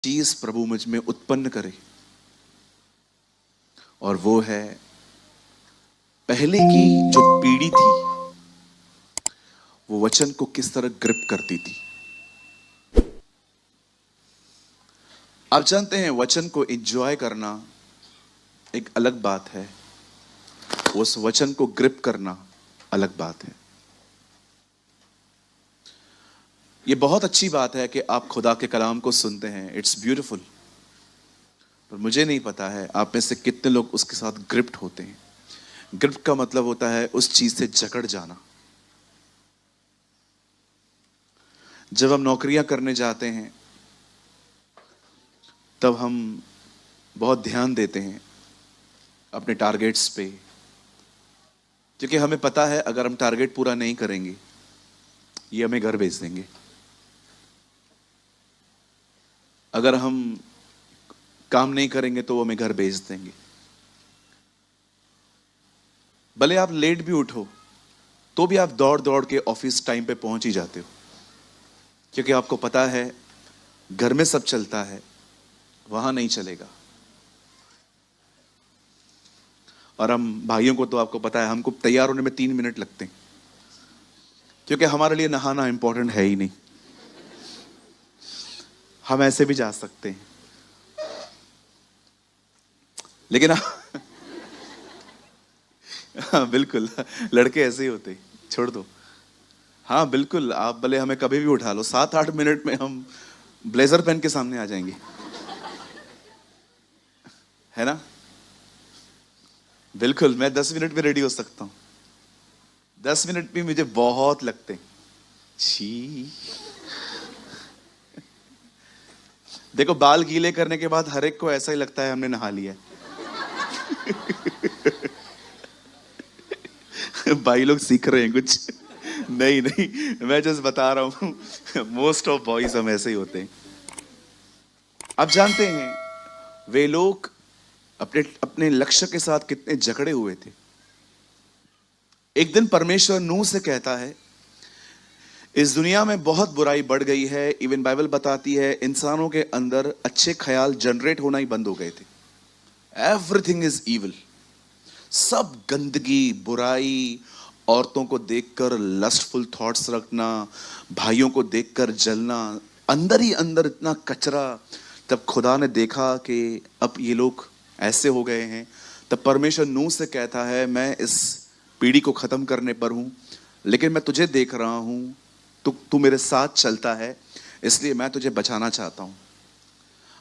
चीज प्रभु मुझ में उत्पन्न करे, और वो है पहले की जो पीढ़ी थी वो वचन को किस तरह ग्रिप करती थी। आप जानते हैं वचन को एंजॉय करना एक अलग बात है, उस वचन को ग्रिप करना अलग बात है। ये बहुत अच्छी बात है कि आप खुदा के कलाम को सुनते हैं, इट्स ब्यूटीफुल, पर मुझे नहीं पता है आप में से कितने लोग उसके साथ ग्रिप्ट होते हैं। ग्रिप्ट का मतलब होता है उस चीज से जकड़ जाना। जब हम नौकरियां करने जाते हैं तब हम बहुत ध्यान देते हैं अपने टारगेट्स पे, क्योंकि हमें पता है अगर हम टारगेट पूरा नहीं करेंगे ये हमें घर भेज देंगे। अगर हम काम नहीं करेंगे तो वो हमें घर भेज देंगे। भले आप लेट भी उठो तो भी आप दौड़ दौड़ के ऑफिस टाइम पे पहुंच ही जाते हो, क्योंकि आपको पता है घर में सब चलता है, वहां नहीं चलेगा। और हम भाइयों को तो आपको पता है हमको तैयार होने में 3 मिनट लगते हैं, क्योंकि हमारे लिए नहाना इंपॉर्टेंट है ही नहीं, हम ऐसे भी जा सकते हैं। लेकिन हाँ बिल्कुल, लड़के ऐसे ही होते, छोड़ दो। हाँ बिल्कुल, आप भले हमें कभी भी उठा लो, 7-8 मिनट में हम ब्लेजर पहन के सामने आ जाएंगे, है ना। बिल्कुल, मैं 10 मिनट में रेडी हो सकता हूं। 10 मिनट भी मुझे बहुत लगते हैं। छी, देखो बाल गीले करने के बाद हर एक को ऐसा ही लगता है हमने नहा लिया भाई लोग सीख रहे हैं कुछ। नहीं नहीं, मैं जस्ट बता रहा हूं, मोस्ट ऑफ बॉयज हम ऐसे ही होते हैं। आप जानते हैं वे लोग अपने अपने लक्ष्य के साथ कितने जकड़े हुए थे। एक दिन परमेश्वर नूह से कहता है इस दुनिया में बहुत बुराई बढ़ गई है। इवन बाइबल बताती है इंसानों के अंदर अच्छे ख्याल जनरेट होना ही बंद हो गए थे। एवरीथिंग इज इविल, सब गंदगी, बुराई, औरतों को देखकर लस्टफुल थॉट्स रखना, भाइयों को देखकर जलना, अंदर ही अंदर इतना कचरा। तब खुदा ने देखा कि अब ये लोग ऐसे हो गए हैं, तब परमेश्वर नूह से कहता है मैं इस पीढ़ी को खत्म करने पर हूं, लेकिन मैं तुझे देख रहा हूं, तू मेरे साथ चलता है, इसलिए मैं तुझे बचाना चाहता हूं।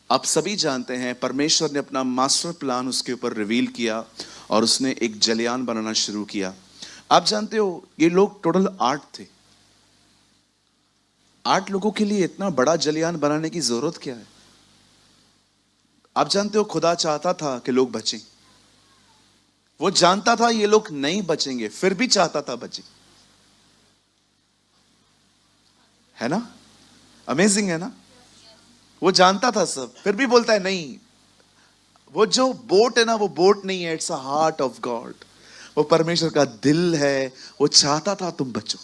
आप सभी जानते हैं परमेश्वर ने अपना मास्टर प्लान उसके ऊपर रिवील किया और उसने एक जलयान बनाना शुरू किया। आप जानते हो ये लोग टोटल 8 थे। 8 लोगों के लिए इतना बड़ा जलयान बनाने की जरूरत क्या है। आप जानते हो खुदा चाहता था कि लोग बचें, वो जानता था ये लोग नहीं बचेंगे, फिर भी चाहता था बचे, है ना। अमेजिंग है ना। वो जानता था सब, फिर भी बोलता है नहीं। वो जो बोट है ना, वो बोट नहीं है, it's a heart of God. वो परमेश्वर का दिल है, वो चाहता था तुम बचो।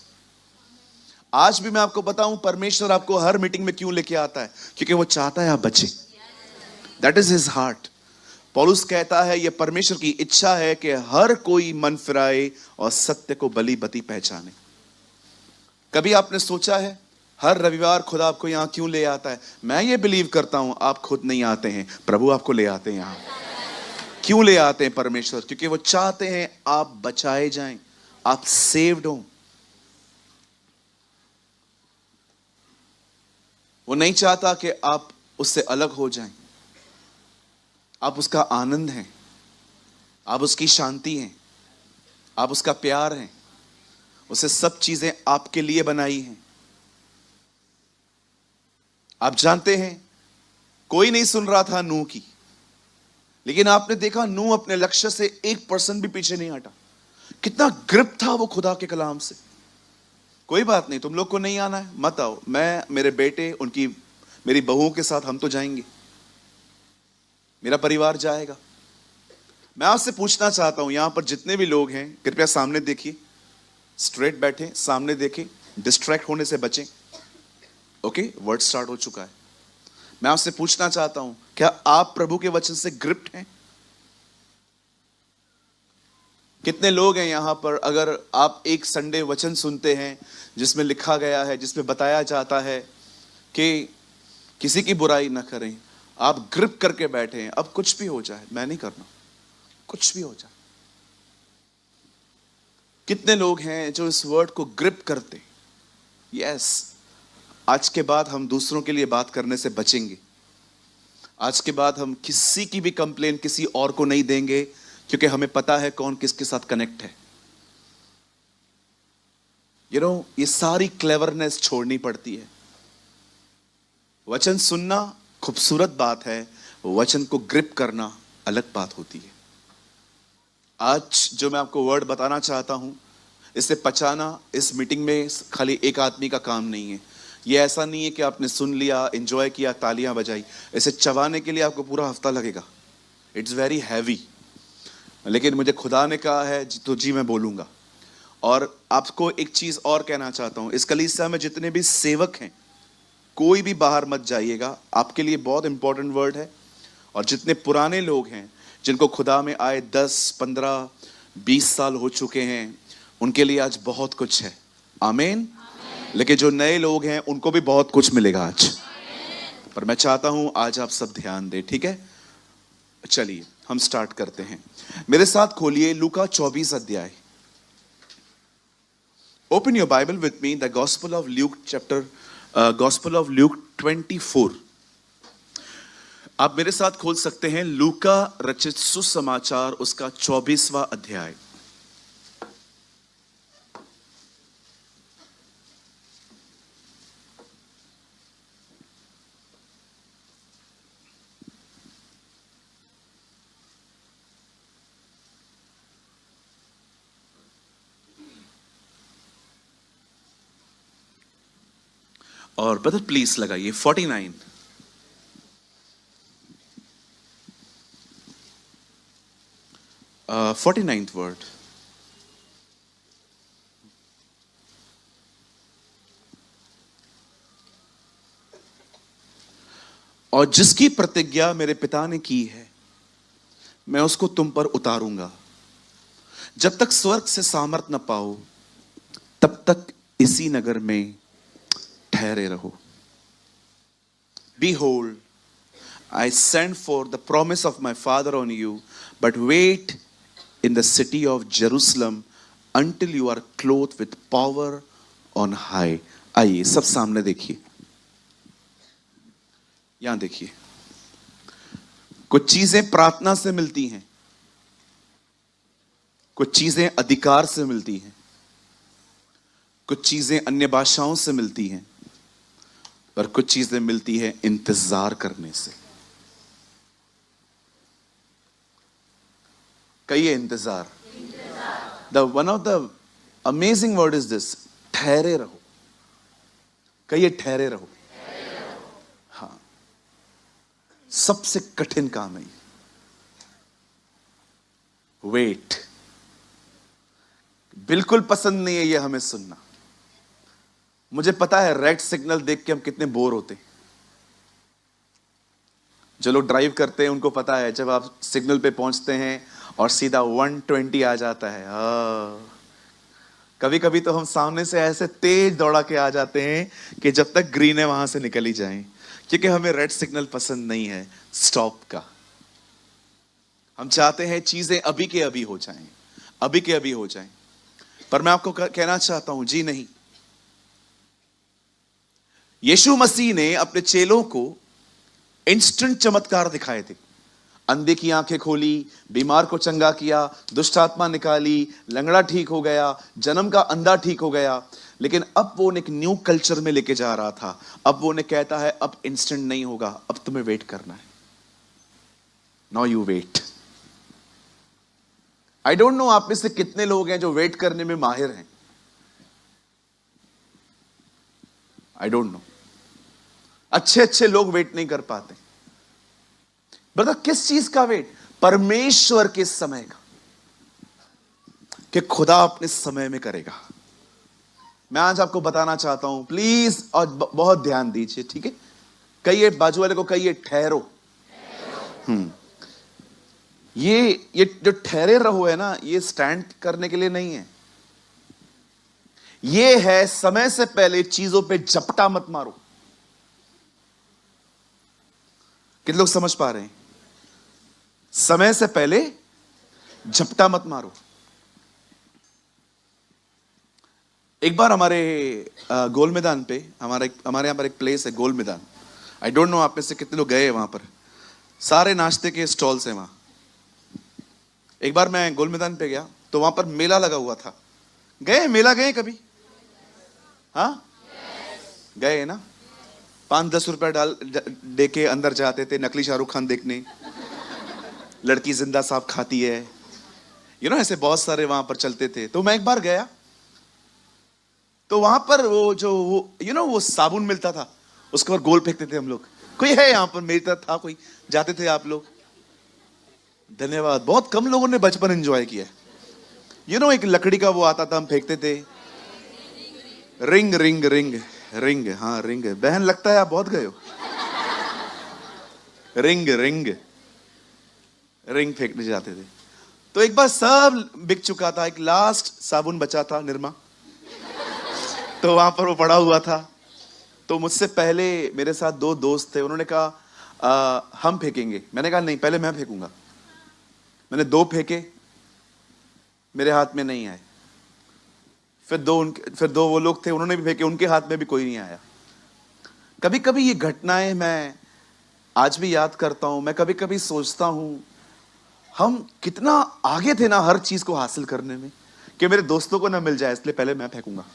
आज भी मैं आपको बताऊं परमेश्वर आपको हर मीटिंग में क्यों लेके आता है, क्योंकि वो चाहता है आप बचे। That is his heart. पौलुस कहता है यह परमेश्वर की इच्छा है कि हर कोई मन फिराए और सत्य को भली भांति पहचाने। कभी आपने सोचा है हर रविवार खुदा आपको यहां क्यों ले आता है। मैं ये बिलीव करता हूं आप खुद नहीं आते हैं, प्रभु आपको ले आते हैं यहां। क्यों ले आते हैं परमेश्वर, क्योंकि वो चाहते हैं आप बचाए जाएं, आप सेव्ड हो। वो नहीं चाहता कि आप उससे अलग हो जाएं। आप उसका आनंद हैं, आप उसकी शांति हैं, आप उसका प्यार हैं। उसे सब चीजें आपके लिए बनाई हैं। आप जानते हैं कोई नहीं सुन रहा था नूह की, लेकिन आपने देखा नूह अपने लक्ष्य से 1% भी पीछे नहीं हटा। कितना ग्रिप था वो खुदा के कलाम से। कोई बात नहीं, तुम लोग को नहीं आना है मत आओ, मैं मेरे बेटे उनकी मेरी बहुओं के साथ हम तो जाएंगे, मेरा परिवार जाएगा। मैं आपसे पूछना चाहता हूं यहां पर जितने भी लोग हैं कृपया सामने देखिए, स्ट्रेट बैठे, सामने देखें, डिस्ट्रैक्ट होने से बचें। ओके, वर्ड स्टार्ट हो चुका है। मैं आपसे पूछना चाहता हूं, क्या आप प्रभु के वचन से ग्रिप्ड हैं? कितने लोग हैं यहां पर, अगर आप एक संडे वचन सुनते हैं जिसमें लिखा गया है, जिसमें बताया जाता है कि किसी की बुराई ना करें, आप ग्रिप करके बैठे हैं, अब कुछ भी हो जाए मैं नहीं करना, कुछ भी हो जाए। कितने लोग हैं जो इस वर्ड को ग्रिप करते? यस, आज के बाद हम दूसरों के लिए बात करने से बचेंगे। आज के बाद हम किसी की भी कंप्लेन किसी और को नहीं देंगे, क्योंकि हमें पता है कौन किसके साथ कनेक्ट है। ये सारी क्लेवरनेस छोड़नी पड़ती है। वचन सुनना खूबसूरत बात है, वचन को ग्रिप करना अलग बात होती है। आज जो मैं आपको वर्ड बताना चाहता हूं, इसे पचाना इस मीटिंग में खाली एक आदमी का काम नहीं है। ये ऐसा नहीं है कि आपने सुन लिया, एंजॉय किया, तालियां बजाई। इसे चबाने के लिए आपको पूरा हफ्ता लगेगा। इट्स वेरी हैवी, लेकिन मुझे खुदा ने कहा है तो जी मैं बोलूंगा। और आपको एक चीज और कहना चाहता हूं, इस कलीसिया में जितने भी सेवक हैं, कोई भी बाहर मत जाइएगा, आपके लिए बहुत इंपॉर्टेंट वर्ड है। और जितने पुराने लोग हैं जिनको खुदा में आए 10, 15, 20 साल हो चुके हैं, उनके लिए आज बहुत कुछ है। आमीन। लेकिन जो नए लोग हैं उनको भी बहुत कुछ मिलेगा आज। पर मैं चाहता हूं आज आप सब ध्यान दें, ठीक है? चलिए हम स्टार्ट करते हैं। मेरे साथ खोलिए लूका 24 अध्याय। Open your Bible with me, the gospel of Luke gospel of Luke 24। आप मेरे साथ खोल सकते हैं लूका रचित सुसमाचार, उसका 24वां अध्याय। और ब्रदर प्लीज लगाइए 49। uh, 49th word. और जिसकी प्रतिज्ञा मेरे पिता ने की है, मैं उसको तुम पर उतारूंगा। जब तक स्वर्ग से सामर्थ न पाओ, तब तक इसी नगर में ठहरे रहो। Behold, I send forth the promise of my Father on you, but wait in the city of Jerusalem until you are clothed with power on high। आइए सब सामने देखिए, यहां देखिए। कुछ चीजें प्रार्थना से मिलती हैं, कुछ चीजें अधिकार से मिलती हैं, कुछ चीजें अन्य भाषाओं से मिलती हैं, और कुछ चीजें मिलती हैं इंतजार करने से। कहिए इंतजार। The one of the amazing word is this, ठहरे रहो। कहिए ठहरे रहो। हाँ, सबसे कठिन काम है वेट। बिल्कुल पसंद नहीं है ये हमें सुनना। मुझे पता है रेड सिग्नल देख के हम कितने बोर होते हैं। जो लोग ड्राइव करते हैं उनको पता है, जब आप सिग्नल पे पहुंचते हैं और सीधा 120 आ जाता है। कभी कभी तो हम सामने से ऐसे तेज दौड़ा के आ जाते हैं कि जब तक ग्रीन है वहां से निकल ही जाएं, क्योंकि हमें रेड सिग्नल पसंद नहीं है स्टॉप का। हम चाहते हैं चीजें अभी के अभी हो जाएं, अभी के अभी हो जाएं। पर मैं आपको कहना चाहता हूं, जी नहीं। यीशु मसीह ने अपने चेलों को इंस्टेंट चमत्कार दिखाए थे। अंधे की आंखें खोली, बीमार को चंगा किया, दुष्ट आत्मा निकाली, लंगड़ा ठीक हो गया, जन्म का अंधा ठीक हो गया। लेकिन अब वो उन्हें एक न्यू कल्चर में लेके जा रहा था। अब वो उन्हें कहता है अब इंस्टेंट नहीं होगा, अब तुम्हें वेट करना है। Now you wait. I don't know आप में से कितने लोग हैं जो वेट करने में माहिर हैं। आई डोंट नो। अच्छे अच्छे लोग वेट नहीं कर पाते। बता किस चीज का वेट? परमेश्वर के समय का, कि खुदा अपने समय में करेगा। मैं आज आपको बताना चाहता हूं, प्लीज और बहुत ध्यान दीजिए, ठीक है? कहिए बाजू वाले को, कहिए ठहरो। ये जो ठहरे रहो है ना, ये स्टैंड करने के लिए नहीं है। ये है समय से पहले चीजों पे झपटा मत मारो। कितने लोग समझ पा रहे हैं? समय से पहले झपटा मत मारो। एक बार हमारे गोल मैदान पे, हमारे यहां पर एक प्लेस है गोल मैदान। आई डोंट नो आप में से कितने लोग गए हैं वहां पर। सारे नाश्ते के स्टॉल्स हैं वहां। एक बार मैं गोल मैदान पे गया तो वहां पर मेला लगा हुआ था। गए मेला, गए कभी? हाँ गए ना। 5-10 रुपए डाल दे के अंदर जाते थे नकली शाहरुख खान देखने, लड़की जिंदा सांप खाती है, ऐसे बहुत सारे वहां पर चलते थे। तो मैं एक बार गया तो वहां पर वो साबुन मिलता था, उसके ऊपर गोल फेंकते थे हम लोग। कोई है यहां पर? मेरी तरह था कोई? जाते थे आप लोग? धन्यवाद। बहुत कम लोगों ने बचपन एंजॉय किया। एक लकड़ी का वो आता था, हम फेंकते थे। रिंग रिंग रिंग रिंग, हाँ रिंग। बहन लगता है आप बहुत गए हो। रिंग रिंग रिंग फेंकने जाते थे। तो एक बार सब बिक चुका था, एक लास्ट साबुन बचा था, निरमा। तो वहां पर वो पड़ा हुआ था। तो मुझसे पहले मेरे साथ 2 दोस्त थे, उन्होंने कहा हम फेंकेंगे। मैंने कहा नहीं, पहले मैं फेंकूंगा। मैंने 2 फेंके, मेरे हाथ में नहीं आए। फिर दो वो लोग थे, उन्होंने भी फेंके, उनके हाथ में भी कोई नहीं आया। कभी कभी ये घटनाएं मैं आज भी याद करता हूं। मैं कभी कभी सोचता हूं हम कितना आगे थे ना हर चीज को हासिल करने में, कि मेरे दोस्तों को ना मिल जाए इसलिए पहले मैं फेंकूंगा।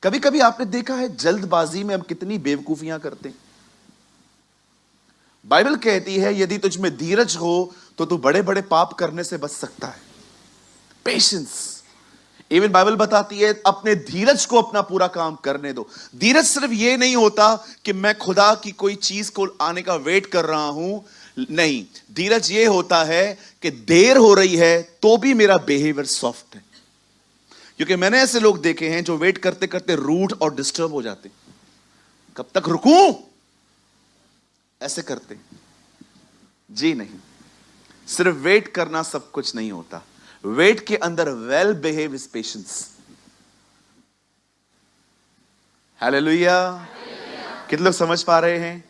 कभी कभी आपने देखा है जल्दबाजी में हम कितनी बेवकूफियां करते हैं। बाइबल कहती है यदि तुझ में धीरज हो तो तू बड़े बड़े पाप करने से बच सकता है। पेशेंस। इवन बाइबल बताती है अपने धीरज को अपना पूरा काम करने दो। धीरज सिर्फ ये नहीं होता कि मैं खुदा की कोई चीज को आने का वेट कर रहा हूं, नहीं। धीरज ये होता है कि देर हो रही है तो भी मेरा बिहेवियर सॉफ्ट है। क्योंकि मैंने ऐसे लोग देखे हैं जो वेट करते करते रूड और डिस्टर्ब हो जाते। कब तक रुकूं, ऐसे करते। जी नहीं, सिर्फ वेट करना सब कुछ नहीं होता। वेट के अंदर well behave is patience. Hallelujah. कितने लोग समझ पा रहे हैं?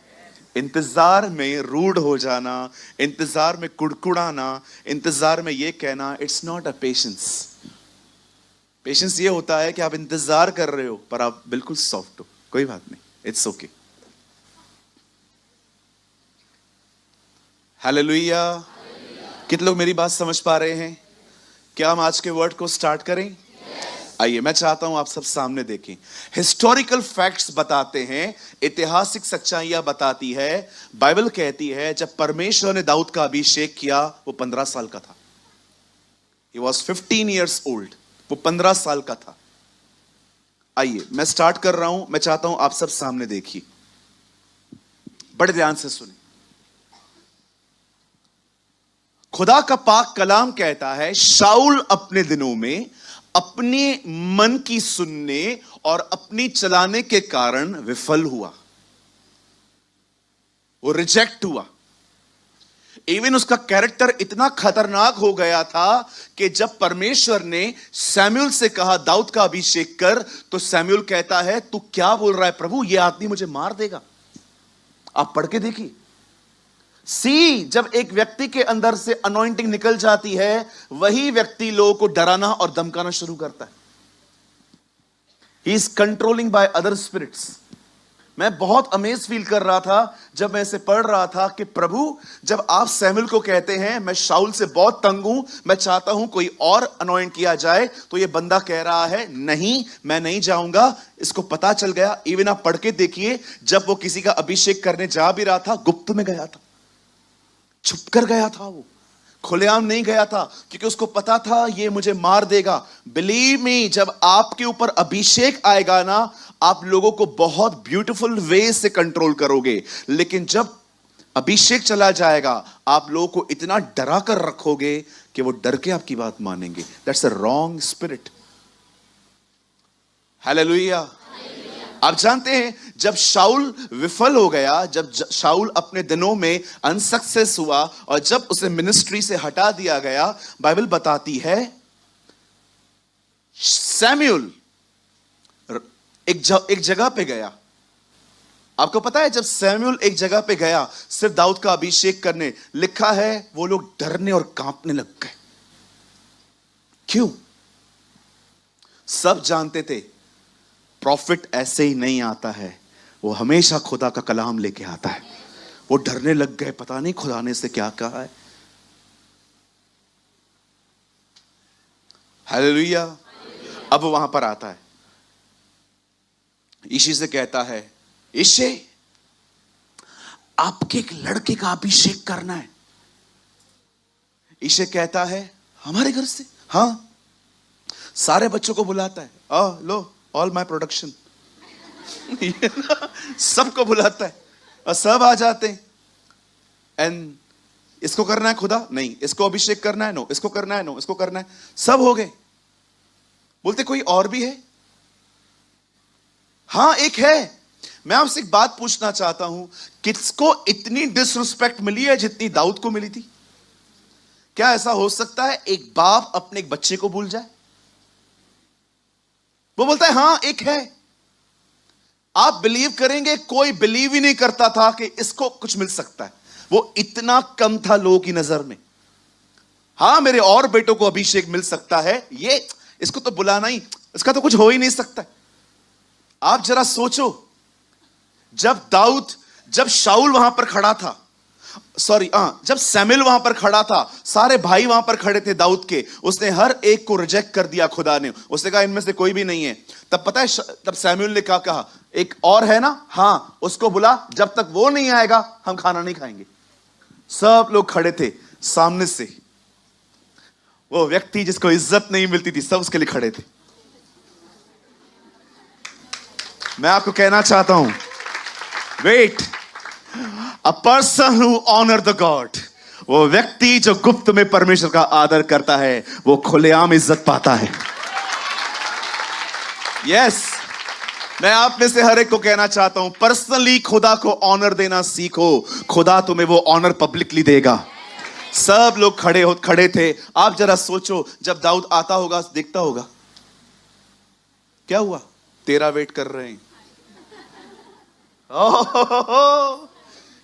इंतजार में रूड हो जाना, इंतजार में कुड़कुड़ाना, इंतजार में यह कहना, it's not a patience. Patience ये होता है कि आप इंतजार कर रहे हो पर आप बिल्कुल सॉफ्ट हो, कोई बात नहीं, इट्स ओके। हालेलुया। कितने लोग मेरी बात समझ पा रहे हैं? क्या हम आज के वर्ड को स्टार्ट करें? आइए, मैं चाहता हूं आप सब सामने देखें। हिस्टोरिकल फैक्ट्स बताते हैं, ऐतिहासिक सच्चाइयां बताती है। बाइबल कहती है जब परमेश्वर ने दाऊद का अभिषेक किया वो 15 साल का था। He was 15 years old। वो 15 साल का था। आइए मैं स्टार्ट कर रहा हूं। मैं चाहता हूं आप सब सामने देखिए, बड़े ध्यान से सुने। खुदा का पाक कलाम कहता है शाऊल अपने दिनों में अपने मन की सुनने और अपनी चलाने के कारण विफल हुआ, वो रिजेक्ट हुआ। इवन उसका कैरेक्टर इतना खतरनाक हो गया था कि जब परमेश्वर ने सैमुअल से कहा दाऊद का अभिषेक कर, तो सैमुअल कहता है तू क्या बोल रहा है प्रभु, यह आदमी मुझे मार देगा। आप पढ़ के देखिए। जब एक व्यक्ति के अंदर से अनॉइंटिंग निकल जाती है, वही व्यक्ति लोगों को डराना और धमकाना शुरू करता है। He is controlling by other spirits. मैं बहुत अमेज फील कर रहा था जब मैं इसे पढ़ रहा था कि प्रभु जब आप सैमुअल को कहते हैं मैं शाऊल से बहुत तंग हूं, मैं चाहता हूं कोई और अनॉइंट किया जाए, तो यह बंदा कह रहा है नहीं, मैं नहीं जाऊंगा। इसको पता चल गया। इवन आप पढ़ के देखिए, जब वो किसी का अभिषेक करने जा भी रहा था, गुप्त में गया था, छुप कर गया था, वो खुलेआम नहीं गया था, क्योंकि उसको पता था ये मुझे मार देगा। बिलीव मी, जब आपके ऊपर अभिषेक आएगा ना, आप लोगों को बहुत ब्यूटीफुल वे से कंट्रोल करोगे। लेकिन जब अभिषेक चला जाएगा, आप लोगों को इतना डरा कर रखोगे कि वो डर के आपकी बात मानेंगे। That's a wrong spirit. Hallelujah. आप जानते हैं जब शाऊल विफल हो गया, जब शाऊल अपने दिनों में अनसक्सेस हुआ और जब उसे मिनिस्ट्री से हटा दिया गया, बाइबल बताती है सैमुअल एक जगह पे गया। आपको पता है जब सैमुअल एक जगह पे गया सिर्फ दाऊद का अभिषेक करने, लिखा है वो लोग डरने और कांपने लग गए। क्यों? सब जानते थे प्रॉफिट ऐसे ही नहीं आता है, वो हमेशा खुदा का कलाम लेके आता है। वो डरने लग गए, पता नहीं खुदा ने से क्या कहा है। हालेलुया। अब वहां पर आता है, ईशी से कहता है, ईशे आपके एक लड़के का अभिषेक करना है। ईशे कहता है हमारे घर से? हाँ। सारे बच्चों को बुलाता है, लो ऑल माय प्रोडक्शन सबको बुलाता है और सब आ जाते हैं। एंड इसको करना है खुदा? नहीं। इसको अभिषेक करना है? नो। इसको करना है? नो। इसको करना है? सब हो गए। बोलते कोई और भी है? हाँ एक है। मैं आपसे एक बात पूछना चाहता हूं, किसको इतनी डिसरिस्पेक्ट मिली है जितनी दाऊद को मिली थी? क्या ऐसा हो सकता है एक बाप अपने एक बच्चे को भूल जाए? वो बोलता है हाँ एक है। आप बिलीव करेंगे कोई बिलीव ही नहीं करता था कि इसको कुछ मिल सकता है। वो इतना कम था लोगों की नजर में। हाँ मेरे और बेटों को अभिषेक मिल सकता है, ये इसको तो बुलाना ही, इसका तो कुछ हो ही नहीं सकता। आप जरा सोचो, जब शाऊल वहां पर खड़ा था, जब सैमुअल वहां पर खड़ा था, सारे भाई वहां पर खड़े थे दाऊद के, उसने हर एक को रिजेक्ट कर दिया खुदा ने। उसने कहा इनमें से कोई भी नहीं है। तब पता है तब सैमुअल ने क्या कहा? एक और है ना, हाँ उसको बुला, जब तक वो नहीं आएगा हम खाना नहीं खाएंगे। सब लोग खड़े थे सामने से, वो व्यक्ति जिसको इज्जत नहीं मिलती थी सब उसके लिए खड़े थे। मैं आपको कहना चाहता हूं, wait, a person who honour the God, वो व्यक्ति जो गुप्त में परमेश्वर का आदर करता है, वो खुलेआम इज्जत पाता है। यस, मैं आप में से हर एक को कहना चाहता हूं, पर्सनली खुदा को ऑनर देना सीखो, खुदा तुम्हें वो ऑनर पब्लिकली देगा। सब लोग खड़े थे। आप जरा सोचो, जब दाऊद आता होगा, देखता होगा क्या हुआ, तेरा वेट कर रहे हैं।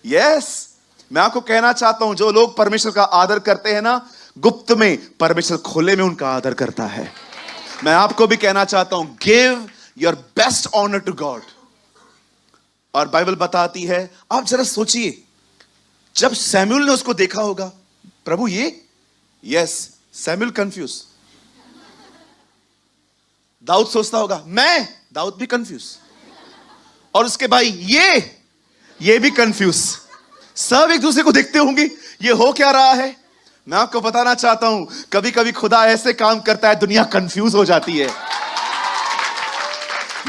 यस, मैं आपको कहना चाहता हूं, जो लोग परमेश्वर का आदर करते हैं ना, गुप्त में, परमेश्वर खुले में उनका आदर करता है। मैं आपको भी कहना चाहता हूं, give your best honour to God. और बाइबल बताती है, आप जरा सोचिए, जब सैमुअल ने उसको देखा होगा, प्रभु ये, यस, सैमुअल कंफ्यूज। दाऊद सोचता होगा मैं, दाऊद भी कंफ्यूज, और उसके भाई ये भी कंफ्यूज। सब एक दूसरे को देखते होंगे, ये हो क्या रहा है। मैं आपको बताना चाहता हूं, कभी कभी खुदा ऐसे काम करता है, दुनिया कंफ्यूज हो जाती है।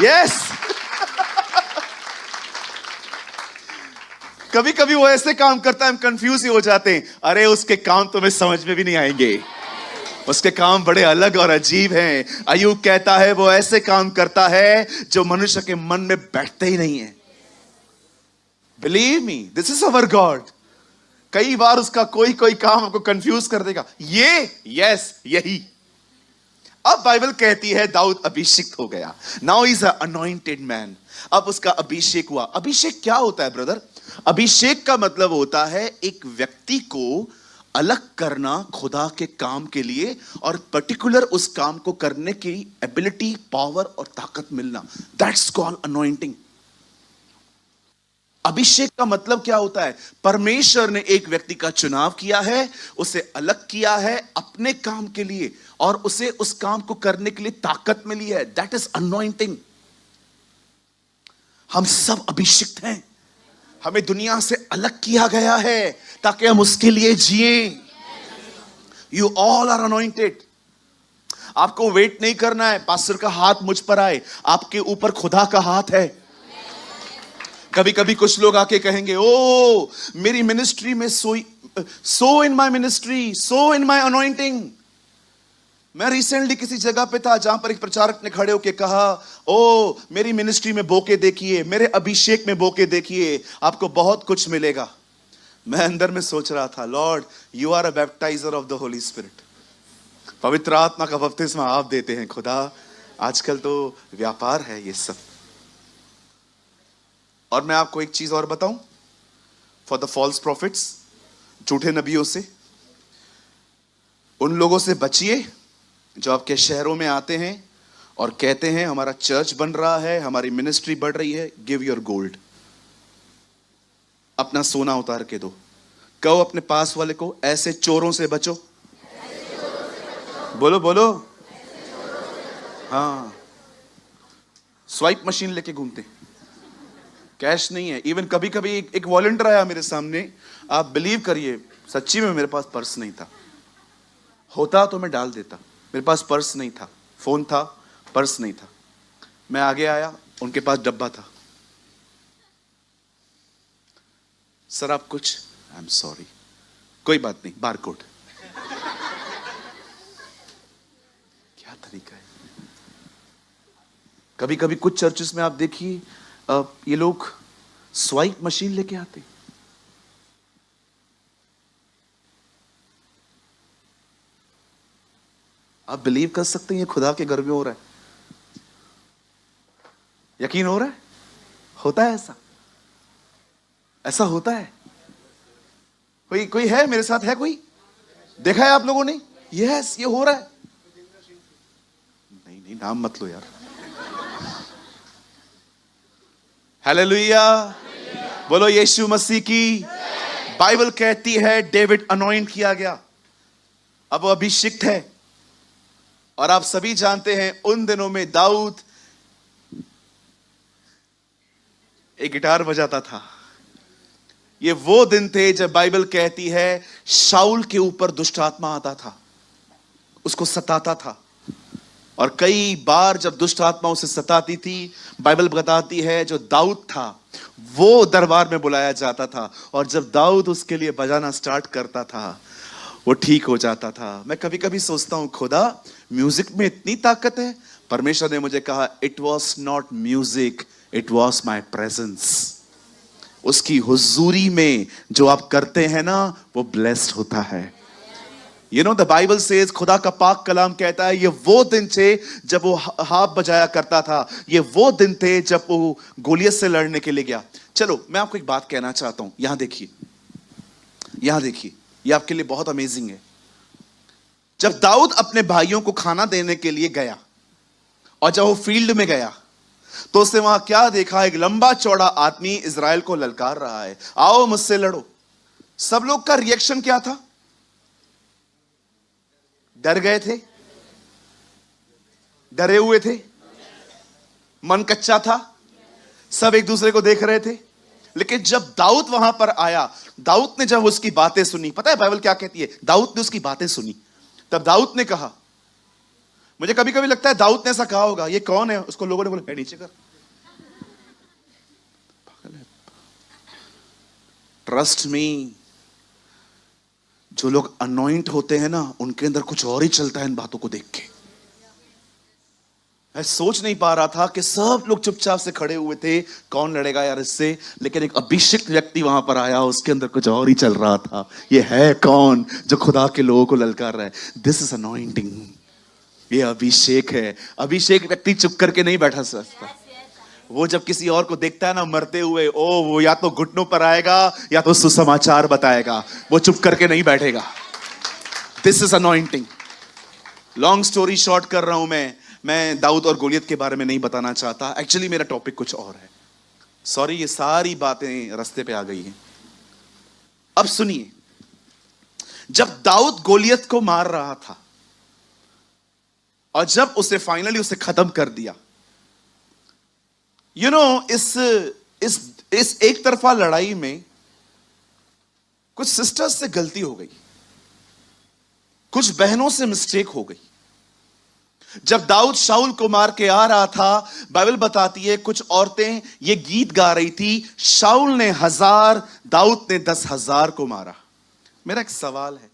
यस कभी कभी वो ऐसे काम करता है, हम कंफ्यूज ही हो जाते हैं। अरे उसके काम तो हमें समझ में भी नहीं आएंगे, उसके काम बड़े अलग और अजीब हैं। अय्यूब कहता है वो ऐसे काम करता है जो मनुष्य के मन में बैठते ही नहीं है। Believe me, this is our God. कई बार उसका कोई काम आपको कंफ्यूज कर देगा। यस, यही। अब बाइबल कहती है दाऊद अभिषिक्त हो गया। Now is a anointed man. अब उसका अभिषेक हुआ। अभिषेक क्या होता है ब्रदर? अभिषेक का मतलब होता है एक व्यक्ति को अलग करना खुदा के काम के लिए, और पर्टिकुलर उस काम को करने की एबिलिटी, पावर और ताकत मिलना। That's called anointing. अभिषेक का मतलब क्या होता है? परमेश्वर ने एक व्यक्ति का चुनाव किया है, उसे अलग किया है अपने काम के लिए, और उसे उस काम को करने के लिए ताकत मिली है। That is anointing. हम सब अभिषिक्त हैं। हमें दुनिया से अलग किया गया है ताकि हम उसके लिए जिए। You all are anointed. आपको वेट नहीं करना है पास्टर का हाथ मुझ पर आए, आपके ऊपर खुदा का हाथ है। कभी कभी कुछ लोग आके कहेंगे, ओ मेरी मिनिस्ट्री में so in my ministry, so in my anointing. मैं रिसेंटली किसी जगह पे था जहां पर एक प्रचारक ने खड़े होकर कहा, ओ मेरी मिनिस्ट्री में बोके देखिए, मेरे अभिषेक में बोके देखिए, आपको बहुत कुछ मिलेगा। मैं अंदर में सोच रहा था, Lord you are a baptiser of the Holy Spirit. पवित्र आत्मा का बपतिस्मा आप देते हैं खुदा। आजकल तो व्यापार है ये सब। और मैं आपको एक चीज और बताऊं, फॉर द फॉल्स प्रॉफिट्स, झूठे नबियों से, उन लोगों से बचिए जो आपके शहरों में आते हैं और कहते हैं हमारा चर्च बन रहा है, हमारी मिनिस्ट्री बढ़ रही है। गिव योर गोल्ड, अपना सोना उतार के दो। कहो अपने पास वाले को, ऐसे चोरों से बचो। बोलो बोलो। हाँ, स्वाइप मशीन लेके घूमते, कैश नहीं है। इवन कभी कभी एक वॉलंटियर आया मेरे सामने, आप बिलीव करिए, सच्ची में मेरे पास पर्स नहीं था, होता तो मैं डाल देता। मेरे पास पर्स नहीं था, फोन था, पर्स नहीं था। मैं आगे आया, उनके पास डब्बा था। सर आप कुछ, आई एम सॉरी, कोई बात नहीं, बारकोड। क्या तरीका है। कभी कभी कुछ चर्चेस में आप देखिए, ये लोग स्वाइप मशीन लेके आते। आप बिलीव कर सकते हैं ये खुदा के घर में हो रहा है। यकीन हो रहा है? होता है ऐसा, ऐसा होता है। कोई है मेरे साथ? है कोई? देखा है आप लोगों ने? यस, ये हो रहा है। नहीं नहीं, नाम मत लो यार। हालेलुया, बोलो यीशु मसीह की। बाइबल कहती है डेविड अनॉइंट किया गया, अब वो अभिषिक्त है। और आप सभी जानते हैं उन दिनों में दाऊद एक गिटार बजाता था। ये वो दिन थे जब बाइबल कहती है शाऊल के ऊपर दुष्ट आत्मा आता था, उसको सताता था। और कई बार जब दुष्ट आत्मा उसे सताती थी, बाइबल बताती है जो दाऊद था वो दरबार में बुलाया जाता था, और जब दाऊद उसके लिए बजाना स्टार्ट करता था वो ठीक हो जाता था। मैं कभी कभी सोचता हूं, खुदा म्यूजिक में इतनी ताकत है। परमेश्वर ने मुझे कहा, it was not music, it was my presence. उसकी हुजूरी में जो आप करते हैं ना, वो ब्लेस्ड होता है। You know the Bible says, खुदा का पाक कलाम कहता है, ये वो दिन थे जब वो हाथ बजाया करता था। ये वो दिन थे जब वो गोलियत से लड़ने के लिए गया। चलो मैं आपको एक बात कहना चाहता हूं, यहां देखिए, यहां देखिए, ये आपके लिए बहुत अमेजिंग है। जब दाऊद अपने भाइयों को खाना देने के लिए गया और जब वो फील्ड में गया तो उसने वहां क्या देखा? एक लंबा चौड़ा आदमी इजराइल को ललकार रहा है, आओ मुझसे लड़ो। सब लोग का रिएक्शन क्या था? डर गए थे, डरे हुए थे, मन कच्चा था, सब एक दूसरे को देख रहे थे। लेकिन जब दाऊद वहां पर आया, दाऊद ने जब उसकी बातें सुनी, पता है बाइबल क्या कहती है? दाऊद ने उसकी बातें सुनी, तब दाऊद ने कहा, मुझे कभी कभी लगता है दाऊद ने ऐसा कहा होगा, ये कौन है? उसको लोगों ने बोला, नीचे कर। ट्रस्ट मी, जो लोग अनॉइंट होते हैं ना, उनके अंदर कुछ और ही चलता है इन बातों को देख के। मैं सोच नहीं पा रहा था कि सब लोग चुपचाप से खड़े हुए थे, कौन लड़ेगा यार इससे। लेकिन एक अभिषिक्त व्यक्ति वहां पर आया, उसके अंदर कुछ और ही चल रहा था। ये है कौन जो खुदा के लोगों को ललकार रहा है? दिस इज अनॉइंटिंग, ये अभिषेक है। अभिषेक व्यक्ति चुप करके नहीं बैठा सकता। वो जब किसी और को देखता है ना मरते हुए, ओ वो या तो घुटनों पर आएगा या तो सुसमाचार बताएगा, वो चुप करके नहीं बैठेगा। This is anointing. Long story short कर रहा हूं मैं दाऊद और गोलियत के बारे में नहीं बताना चाहता। एक्चुअली मेरा टॉपिक कुछ और है। सॉरी, ये सारी बातें रास्ते पे आ गई हैं। अब सुनिए, जब दाऊद गोलियत को मार रहा था और जब उसे फाइनली उसे खत्म कर दिया, यू नो इस एक तरफा लड़ाई में कुछ सिस्टर्स से गलती हो गई, कुछ बहनों से मिस्टेक हो गई। जब दाऊद शाऊल को मार के आ रहा था, बाइबल बताती है कुछ औरतें ये गीत गा रही थी, शाऊल ने 1000, दाऊद ने 10,000 को मारा। मेरा एक सवाल है,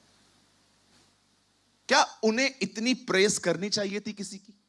क्या उन्हें इतनी प्रेस करनी चाहिए थी किसी की?